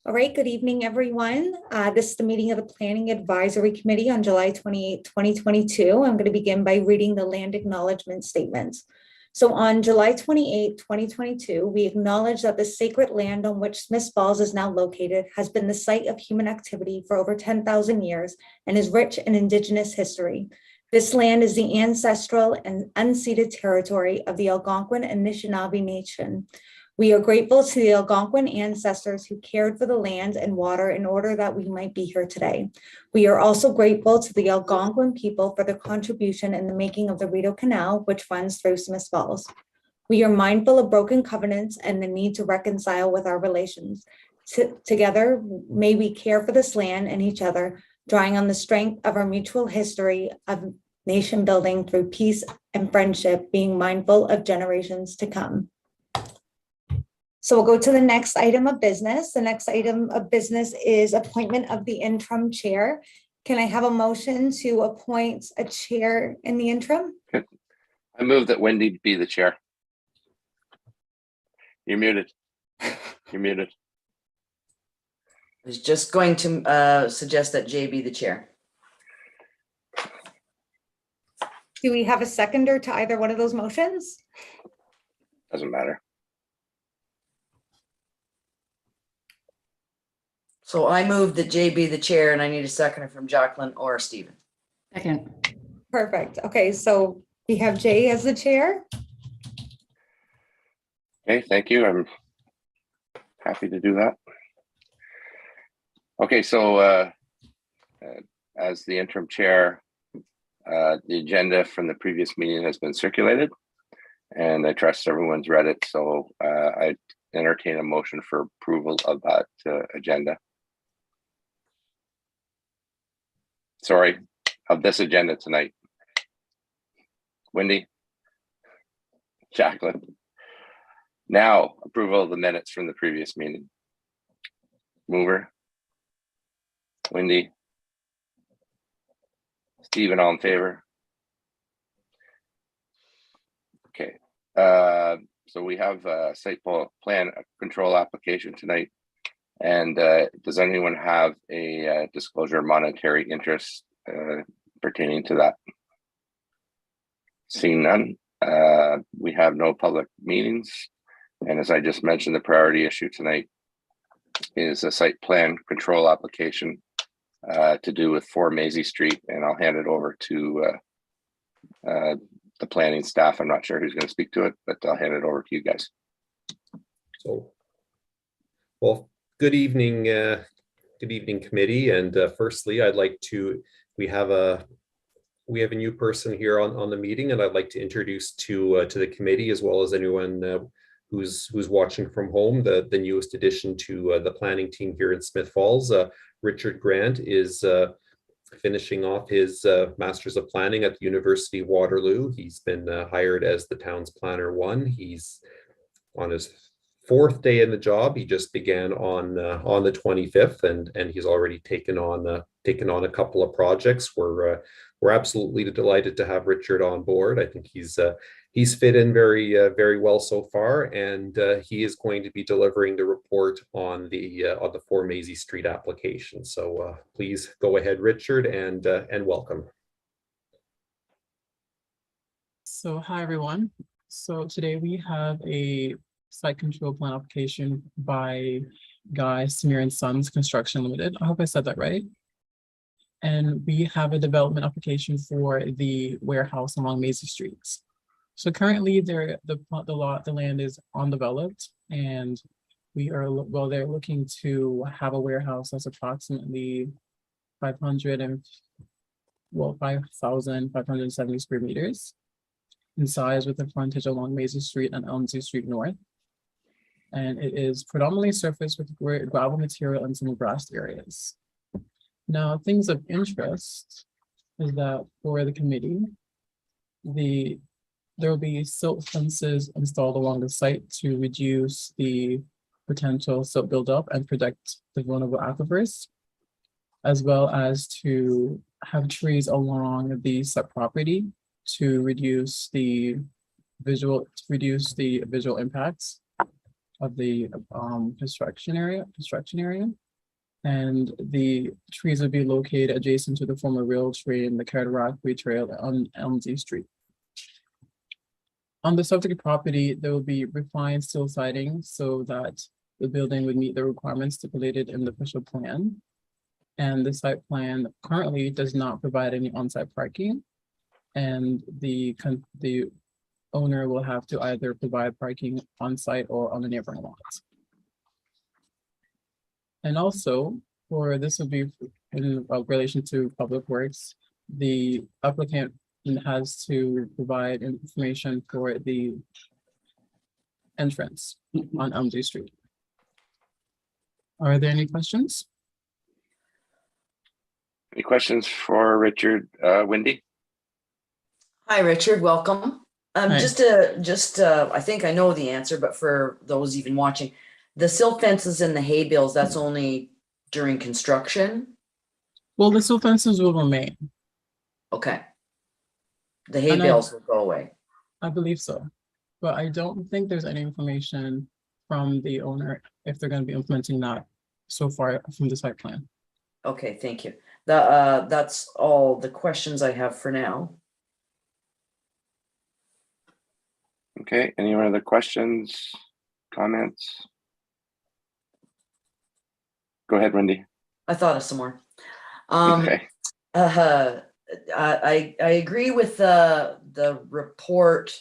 All right, good evening, everyone. This is the meeting of the Planning Advisory Committee on July 28, 2022. I'm going to begin by reading the land acknowledgement statement. So on July 28, 2022, we acknowledge that the sacred land on which Smiths Falls is now located has been the site of human activity for over 10,000 years and is rich in Indigenous history. This land is the ancestral and unceded territory of the Algonquin and Anishinaabe Nation. We are grateful to the Algonquin ancestors who cared for the land and water in order that we might be here today. We are also grateful to the Algonquin people for their contribution in the making of the Rideau Canal, which runs through Smiths Falls. We are mindful of broken covenants and the need to reconcile with our relations. Together, may we care for this land and each other, drawing on the strength of our mutual history of nation building through peace and friendship, being mindful of generations to come. So we'll go to the next item of business. The next item of business is appointment of the interim chair. Can I have a motion to appoint a chair in the interim? I move that Wendy be the chair. You're muted. You're muted. I was just going to suggest that Jay be the chair. Do we have a seconder to either one of those motions? Doesn't matter. So I move that Jay be the chair, and I need a seconder from Jacqueline or Stephen. Second. Perfect. Okay, so we have Jay as the chair. Okay, thank you. I'm happy to do that. Okay, so as the interim chair, the agenda from the previous meeting has been circulated, and I trust everyone's read it. So I entertain a motion for approval of that agenda. Sorry, of this agenda tonight. Wendy, Jacqueline. Now, approval of the minutes from the previous meeting. Mover, Wendy, Stephen, all in favor? Okay, so we have a site plan control application tonight. And does anyone have a disclosure of monetary interest pertaining to that? Seeing none, we have no public meetings. And as I just mentioned, the priority issue tonight is a site plan control application to do with 4 Mesa Street. And I'll hand it over to the planning staff. I'm not sure who's going to speak to it, but I'll hand it over to you guys. So, well, good evening, committee. And firstly, I'd like to, we have a new person here on the meeting, and I'd like to introduce to the committee, as well as anyone who's watching from home, the newest addition to the planning team here in Smiths Falls. Richard Grant is finishing off his Master's of Planning at the University of Waterloo. He's been hired as the town's planner 1. He's on his 4th day in the job. He just began on the 25th, and he's already taken on a couple of projects. We're absolutely delighted to have Richard on board. I think he's fit in very well so far, and he is going to be delivering the report on the 4 Mesa Street application. So please go ahead, Richard, and welcome. So hi everyone. So today we have a site control plan application by Guy Samir & Sons Construction Limited. I hope I said that right. And we have a development application for the warehouse along Mesa Street. So currently the land is undeveloped, and they're looking to have a warehouse that's approximately 5,570 square meters in size, with a frontage along Mesa Street and Elmslie Street North. And it is predominantly surfaced with gravel material and some grassed areas. Now, things of interest is that for the committee, there will be silt fences installed along the site to reduce the potential silt buildup and protect the vulnerable aquifers, as well as to have trees along the site property to reduce the visual impacts. of the construction area. And the trees would be located adjacent to the former rail train, the Cataraqui Trail on Elmsey Street. On the subject property, there will be refined steel siding so that the building would meet the requirements stipulated in the official plan. And the site plan currently does not provide any on-site parking. And the owner will have to either provide parking on-site or on the neighboring lots. And also, for this would be in relation to public works, the applicant has to provide information for the entrance on Elmsey Street. Are there any questions? Any questions for Richard? Wendy? Hi, Richard, welcome. Hi. I think I know the answer, but for those even watching, the silt fences and the hay bales, that's only during construction? Well, the silt fences will remain. Okay. The hay And bales will go away. I believe so, but I don't think there's any information from the owner if they're going to be implementing that so far from the site plan. Okay, thank you. That's all the questions I have for now. Okay, any other questions, comments? Go ahead, Wendy. I thought of some more. Okay, I agree with the report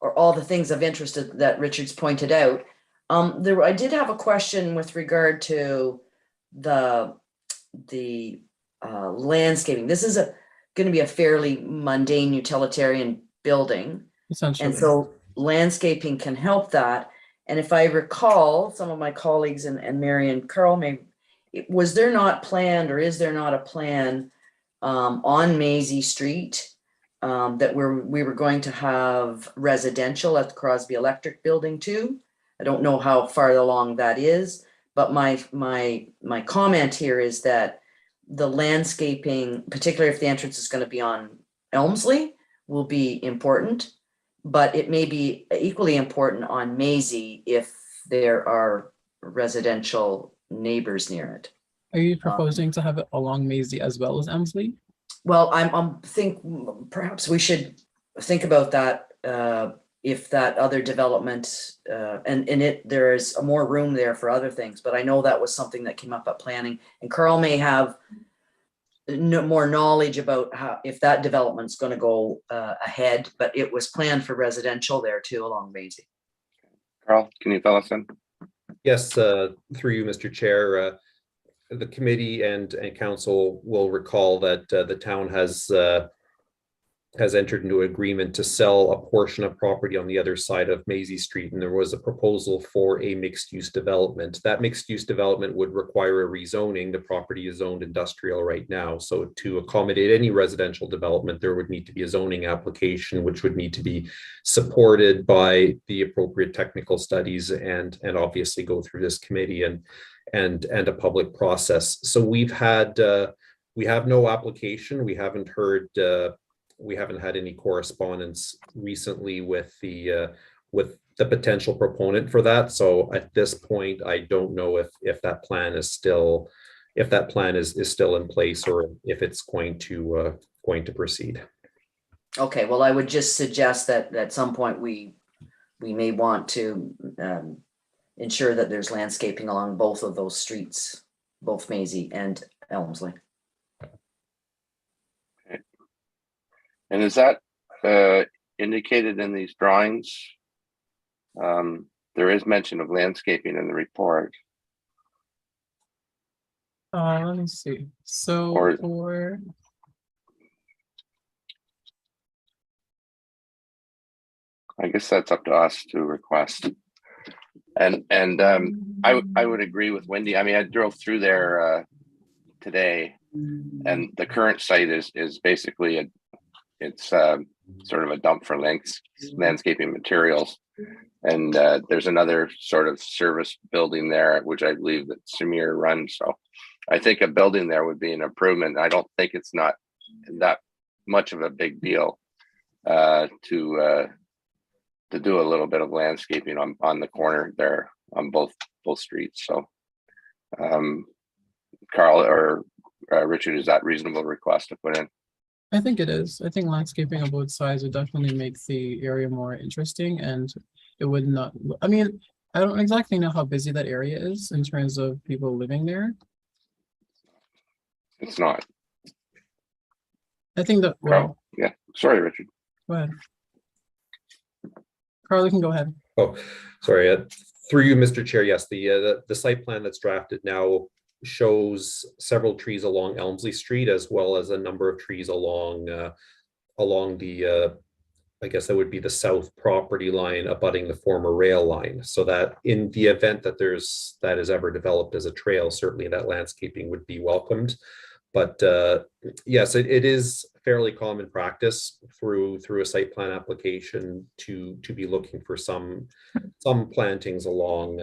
or all the things of interest that Richard's pointed out. I did have a question with regard to the landscaping. This is going to be a fairly mundane utilitarian building. Essentially. And so landscaping can help that. And if I recall, some of my colleagues and Mary and Carl, was there not planned or is there not a plan on Mesa Street that we were going to have residential at the Crosby Electric Building too? I don't know how far along that is, but my comment here is that the landscaping, particularly if the entrance is going to be on Elmsley, will be important. But it may be equally important on Mesa if there are residential neighbors near it. Are you proposing to have it along Mesa as well as Elmsley? Well, I'm think perhaps we should think about that if that other development and there is more room there for other things. But I know that was something that came up at planning, and Carl may have more knowledge about how if that development's going to go ahead, but it was planned for residential there too along Mesa. Carl, can you fill us in? Yes, through you, Mr. Chair. The committee and council will recall that the town has entered into an agreement to sell a portion of property on the other side of Mesa Street, and there was a proposal for a mixed-use development. That mixed-use development would require a rezoning. The property is zoned industrial right now, so to accommodate any residential development, there would need to be a zoning application, which would need to be supported by the appropriate technical studies and obviously go through this committee and a public process. So we have no application. We haven't had any correspondence recently with the potential proponent for that. So at this point, I don't know if that plan is still in place or if it's going to proceed. Okay, well, I would just suggest that at some point we may want to ensure that there's landscaping along both of those streets, both Mesa and Elmsley. And is that indicated in these drawings? There is mention of landscaping in the report. Let me see. So for I guess that's up to us to request. And I would agree with Wendy. I mean, I drove through there today, and the current site is basically it's sort of a dump for landscaping materials. And there's another sort of service building there, which I believe that Samir runs. So I think a building there would be an improvement. I don't think it's not that much of a big deal to to do a little bit of landscaping on the corner there on both streets. So Carl or Richard, is that reasonable request to put in? I think it is. I think landscaping on both sides would definitely make the area more interesting, and it would not, I mean, I don't exactly know how busy that area is in terms of people living there. It's not. I think that, Carl? well, Yeah, sorry, Richard. go ahead. Carl, you can go ahead. Oh, sorry. Through you, Mr. Chair. Yes, the site plan that's drafted now shows several trees along Elmsley Street, as well as a number of trees along the I guess that would be the south property line abutting the former rail line. So that in the event that that is ever developed as a trail, certainly that landscaping would be welcomed. But yes, it is fairly common practice through a site plan application to be looking for some plantings along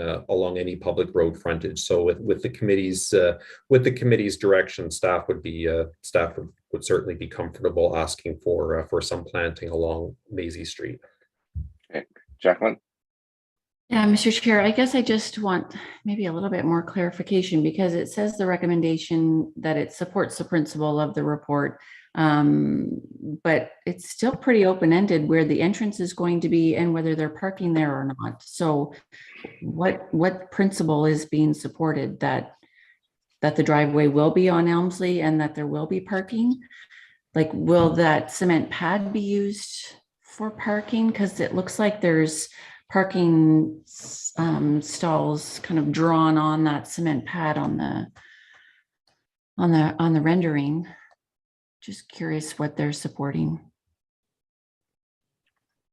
any public road frontage. So with the committee's direction, staff would certainly be comfortable asking for some planting along Mesa Street. Okay, Jacqueline. Yeah, Mr. Chair, I guess I just want maybe a little bit more clarification, because it says the recommendation that it supports the principle of the report, but it's still pretty open-ended where the entrance is going to be and whether they're parking there or not. So what principle is being supported? That the driveway will be on Elmsley and that there will be parking? Like, will that cement pad be used for parking? Because it looks like there's parking stalls kind of drawn on that cement pad on the rendering. Just curious what they're supporting.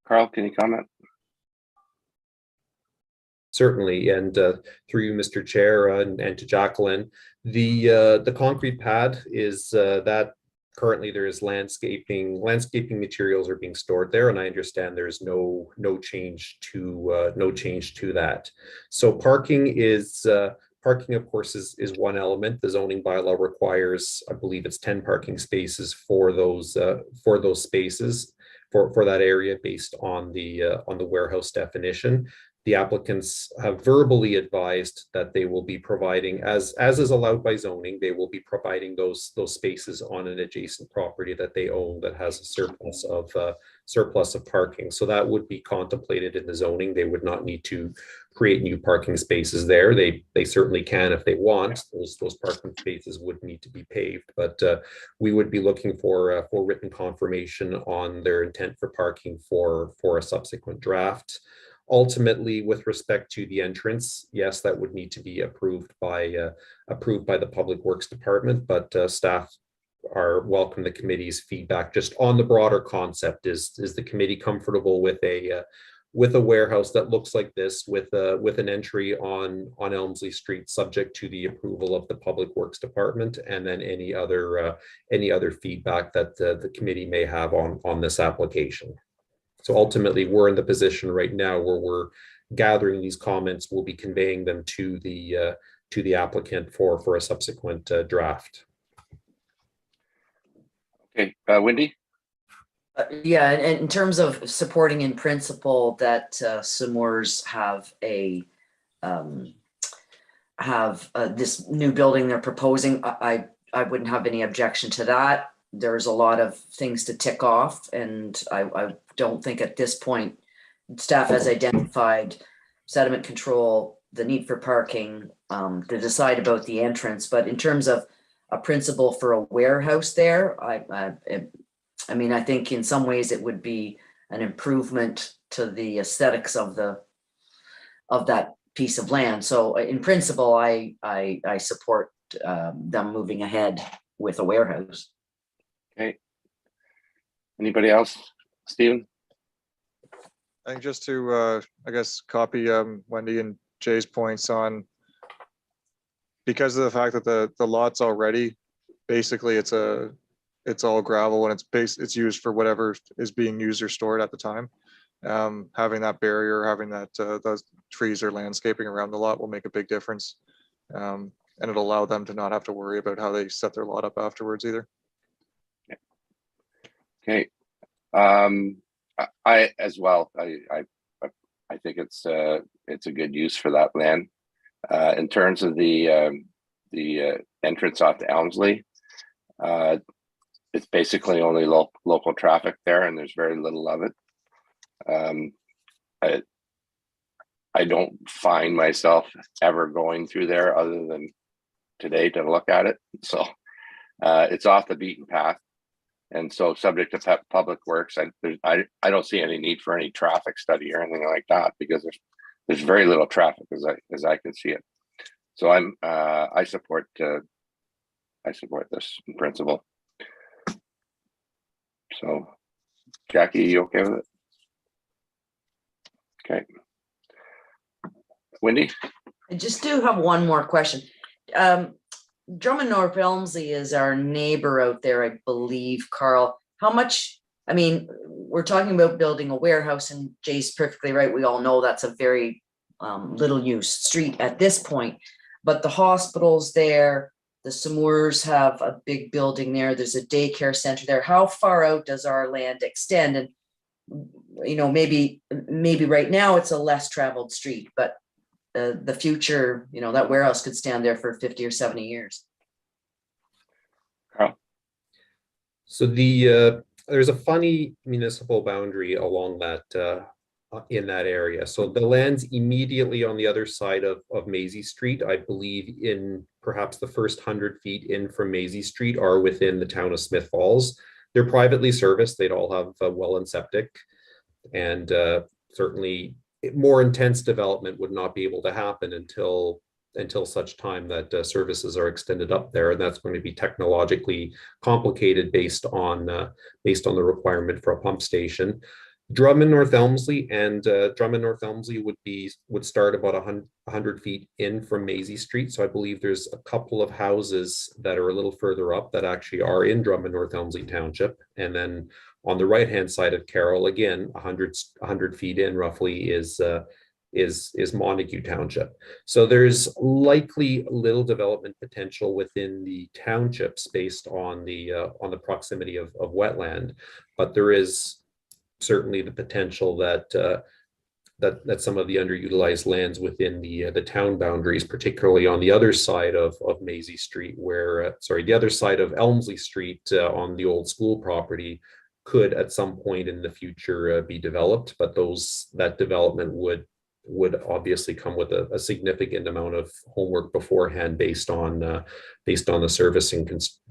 Carl, can you comment? Certainly, and through you, Mr. Chair, and to Jacqueline, the concrete pad is that currently there is landscaping materials are being stored there, and I understand there's no change to that. So parking of course is one element. The zoning bylaw requires, I believe it's 10 parking spaces for those spaces for that area based on the warehouse definition. The applicants have verbally advised that they will be providing, as is allowed by zoning, they will be providing those spaces on an adjacent property that they own that has a surplus of parking. So that would be contemplated in the zoning. They would not need to create new parking spaces there. They certainly can if they want. Those parking spaces would need to be paved, but we would be looking for written confirmation on their intent for parking for a subsequent draft. Ultimately, with respect to the entrance, yes, that would need to be approved by the Public Works Department, but staff are welcome the committee's feedback just on the broader concept. Is the committee comfortable with a warehouse that looks like this with an entry on Elmsley Street, subject to the approval of the Public Works Department, and then any other feedback that the committee may have on this application? So ultimately, we're in the position right now where we're gathering these comments. We'll be conveying them to the applicant for a subsequent draft. Okay, Wendy. Yeah, and in terms of supporting in principle that Samours have this new building they're proposing, I wouldn't have any objection to that. There's a lot of things to tick off, and I don't think at this point staff has identified sediment control, the need for parking, to decide about the entrance. But in terms of a principle for a warehouse there, I mean, I think in some ways it would be an improvement to the aesthetics of that piece of land. So in principle, I support them moving ahead with a warehouse. Okay. Anybody else? Stephen? I think just to, I guess, copy Wendy and Jay's points on, because of the fact that the lot's already, basically it's all gravel and it's used for whatever is being used or stored at the time. Having that barrier, having that those trees or landscaping around the lot will make a big difference. And it'll allow them to not have to worry about how they set their lot up afterwards either. Okay. I as well, I I think it's a good use for that land. In terms of the entrance off to Elmsley, it's basically only local traffic there, and there's very little of it. I don't find myself ever going through there other than today to look at it. So it's off the beaten path. And so subject to public works, I don't see any need for any traffic study or anything like that, because there's very little traffic as I can see it. So I support this in principle. So Jackie, you okay with it? Okay. Wendy? I just do have one more question. Drummond North Elmsley is our neighbor out there, I believe, Carl. How much, I mean, we're talking about building a warehouse, and Jay's perfectly right. We all know that's a very little used street at this point, but the hospital's there, the Samurs have a big building there, there's a daycare center there. How far out does our land extend? And, you know, maybe right now it's a less traveled street, but the future, you know, that warehouse could stand there for 50 or 70 years. Carl? So there's a funny municipal boundary along that in that area. So the lands immediately on the other side of Maisie Street, I believe in perhaps the first 100 feet in from Maisie Street, are within the town of Smith Falls. They're privately serviced. They'd all have well and septic, and certainly more intense development would not be able to happen until such time that services are extended up there, and that's going to be technologically complicated based on the requirement for a pump station. Drummond North Elmsley would start about 100 feet in from Maisie Street. So I believe there's a couple of houses that are a little further up that actually are in Drummond North Elmsley Township, and then on the right-hand side of Carroll, again, 100 feet in roughly is Montague Township. So there's likely little development potential within the townships based on the proximity of wetland, but there is certainly the potential that some of the underutilized lands within the town boundaries, particularly on the other side of Maisie Street, where the other side of Elmsley Street on the old school property, could at some point in the future be developed, but that development would obviously come with a significant amount of homework beforehand based on the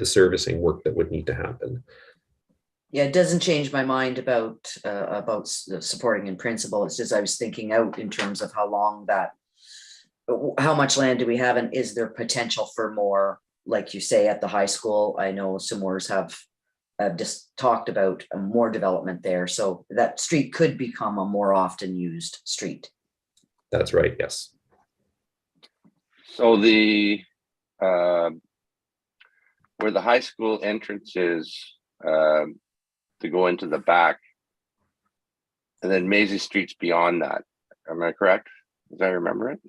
servicing work that would need to happen. Yeah, it doesn't change my mind about supporting in principle. It's just I was thinking out in terms of how much land do we have, and is there potential for more? Like you say, at the high school, I know Samors have just talked about more development there, so that street could become a more often used street. That's right, yes. So the where the high school entrance is to go into the back, and then Maisie Street's beyond that. Am I correct? As I remember it?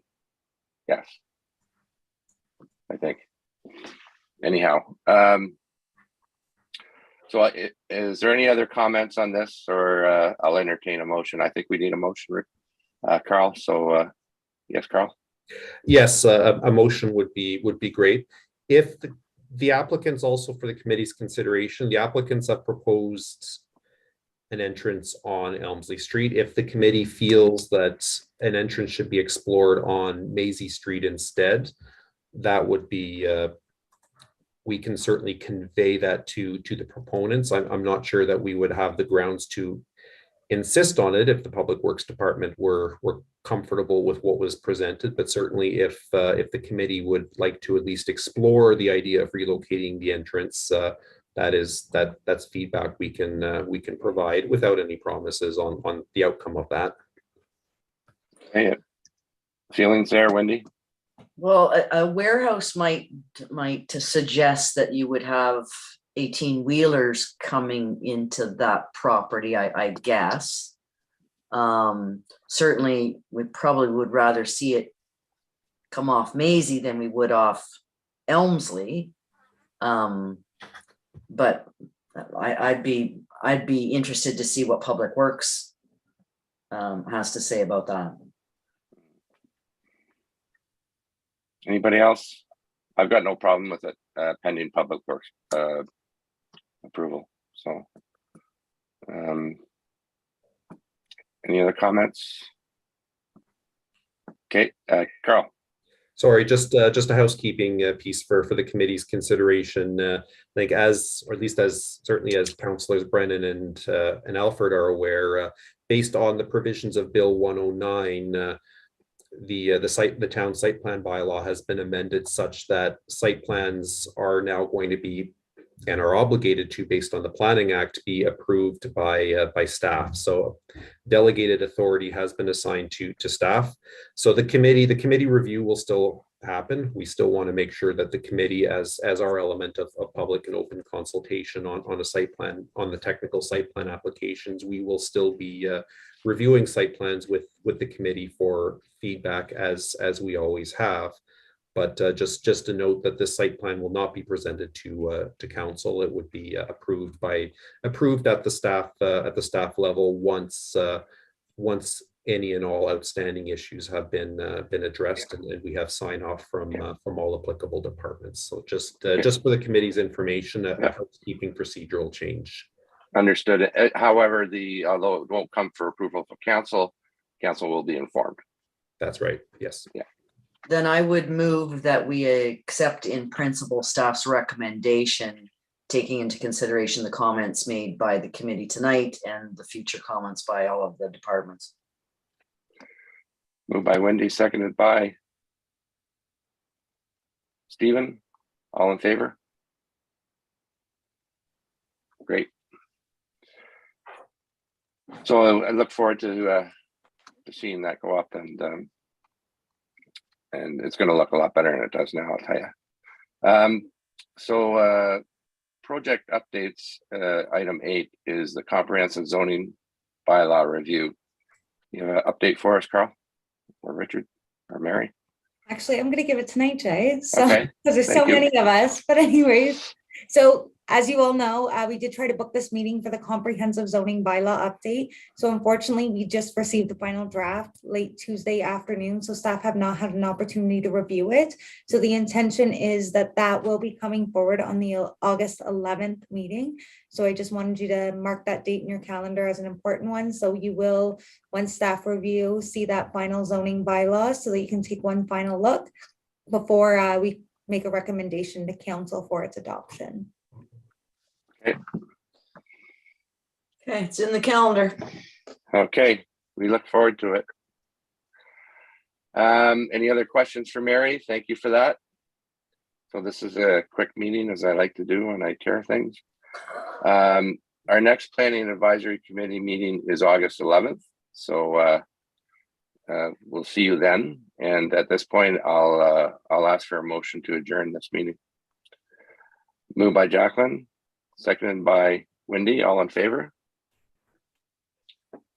Yes. I think. Anyhow, so is there any other comments on this, or I'll entertain a motion? I think we need a motion, Carl. So yes, Carl. Yes, a motion would be great. If the applicants, also for the committee's consideration, the applicants have proposed an entrance on Elmsley Street. If the committee feels that an entrance should be explored on Maisie Street instead, that would be, we can certainly convey that to the proponents. I'm not sure that we would have the grounds to insist on it if the Public Works Department were comfortable with what was presented, but certainly if the committee would like to at least explore the idea of relocating the entrance, that's feedback we can provide without any promises on the outcome of that. Okay. Feelings there, Wendy? Well, a warehouse might to suggest that you would have 18 wheelers coming into that property, I guess. Certainly we probably would rather see it come off Maisie than we would off Elmsley. But I'd be interested to see what Public Works has to say about that. Anybody else? I've got no problem with it, pending public works approval. So, any other comments? Okay, Carl. Sorry, just a housekeeping piece for the committee's consideration. I think or at least as certainly as councillors Brennan and Alfred are aware, based on the provisions of Bill 109, the town site plan bylaw has been amended such that site plans are now going to be and are obligated to, based on the Planning Act, be approved by staff. So delegated authority has been assigned to staff. So the committee review will still happen. We still want to make sure that the committee, as our element of public and open consultation on a site plan, on the technical site plan applications, we will still be reviewing site plans with the committee for feedback as we always have. But just to note that this site plan will not be presented to council. It would be approved at the staff level once any and all outstanding issues have been addressed, and we have sign off from all applicable departments. So just for the committee's information, a housekeeping procedural change. Understood. However, although it won't come for approval from council will be informed. That's right. Yes. Yeah. Then I would move that we accept in principle staff's recommendation, taking into consideration the comments made by the committee tonight and the future comments by all of the departments. Moved by Wendy, seconded by Stephen. All in favor? Great. So I look forward to seeing that go up, and it's going to look a lot better than it does now, I'll tell you. So project updates, item 8 is the comprehensive zoning bylaw review. You have an update for us, Carl, or Richard, or Mary? Actually, I'm going to give it tonight, Jay. So, Okay, because there's so thank you. many of us. But anyways, so as you all know, we did try to book this meeting for the comprehensive zoning bylaw update. So unfortunately, we just received the final draft late Tuesday afternoon. So staff have not had an opportunity to review it. So the intention is that will be coming forward on the August 11th meeting. So I just wanted you to mark that date in your calendar as an important one. So you will, once staff review, see that final zoning bylaw so that you can take one final look before we make a recommendation to council for its adoption. Okay. Okay, it's in the calendar. Okay, we look forward to it. Any other questions for Mary? Thank you for that. So this is a quick meeting, as I like to do when I chair things. Our next planning advisory committee meeting is August 11th. So we'll see you then. And at this point, I'll ask for a motion to adjourn this meeting. Moved by Jacqueline, seconded by Wendy. All in favor?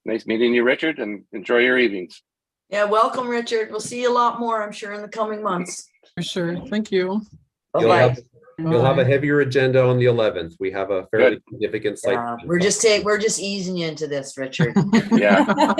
Nice meeting you, Richard, and enjoy your evenings. Yeah, welcome, Richard. We'll see you a lot more, I'm sure, in the coming months. For sure. Thank you. Bye-bye. You'll have a Bye. heavier agenda on the 11th. We have a fairly significant site. We're just easing you into this, Richard. Yeah.